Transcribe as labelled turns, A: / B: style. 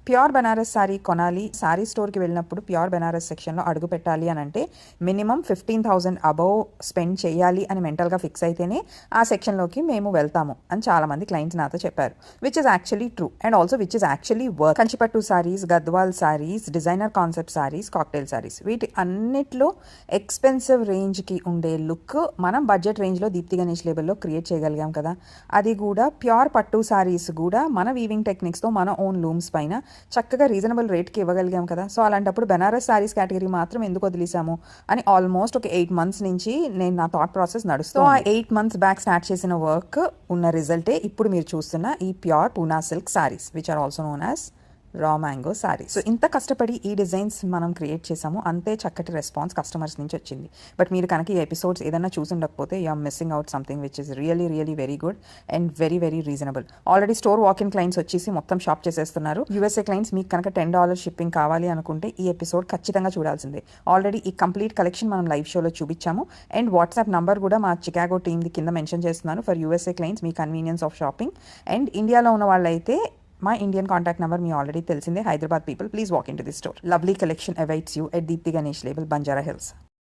A: Pure Banaras sari కొనాలి, శారీ స్టోర్కి వెళ్ళినప్పుడు ప్యూర్ బెనారస్ సెక్షన్లో అడుగు పెట్టాలి అని అంటే మినిమం 15,000 అబౌవ్ స్పెండ్ చేయాలి అని మెంటల్గా ఫిక్స్ అయితేనే ఆ సెక్షన్లోకి మేము వెళ్తాము అని చాలామంది క్లయింట్స్ నాతో చెప్పారు. Which is actually true and also which is actually work. Kanchipattu saris, Gadwal saris, designer concept saris, cocktail saris, వీటి అన్నిట్లో ఎక్స్పెన్సివ్ రేంజ్కి ఉండే లుక్ మనం బడ్జెట్ రేంజ్లో దీప్తి గణేష్ లేబుల్లో క్రియేట్ చేయగలిగాం కదా. అది కూడా ప్యూర్ పట్టు శారీస్ కూడా మన వీవింగ్ టెక్నిక్స్తో మన ఓన్ లూమ్స్ పైన చక్కగా రీజనబుల్ రేట్కి ఇవ్వగలిగాం కదా. సో అలాంటప్పుడు బెనారస్ శారీస్ కేటగిరీ మాత్రం ఎందుకు వదిలేసాము అని ఆల్మోస్ట్ ఒక 8 months నుంచి నేను నా థాట్ ప్రాసెస్ నడుస్తూ ఆ 8 months బ్యాక్ స్టార్ట్ చేసిన వర్క్ ఉన్న రిజల్టే ఇప్పుడు మీరు చూస్తున్న ఈ pure Poona silk sarees which are also known as raw mango saree. So ఇంత కష్టపడి ఈ డిజైన్స్ మనం క్రియేట్ చేసాము, అంతే చక్కటి రెస్పాన్స్ కస్టమర్స్ నుంచి వచ్చింది. బట్ మీరు కనుక ఈ ఎపిసోడ్స్ ఏదైనా చూసుండకపోతే you are missing out something which is really really very good and very very reasonable. Already store walk in clients వచ్చేసి మొత్తం షాప్ చేసేస్తున్నారు. యూఎస్ఏ క్లయింట్స్ మీకు కనుక $10 షిప్పింగ్ కావాలి అనుకుంటే ఈ ఎపిసోడ్ ఖచ్చితంగా చూడాల్సిందే. ఆల్రెడీ ఈ కంప్లీట్ కలెక్షన్ మనం లైవ్ షోలో చూపించాము అండ్ వాట్సాప్ నంబర్ కూడా మా చికాగో టీమ్ది కింద మెన్షన్ చేస్తున్నాను for USA clients, me convenience of shopping. And ఇండియాలో ఉన్న వాళ్ళైతే my Indian contact number me already tells in the Hyderabad people. Please walk into this store. Lovely collection awaits you at Deepti Ganesh Label, Banjara Hills.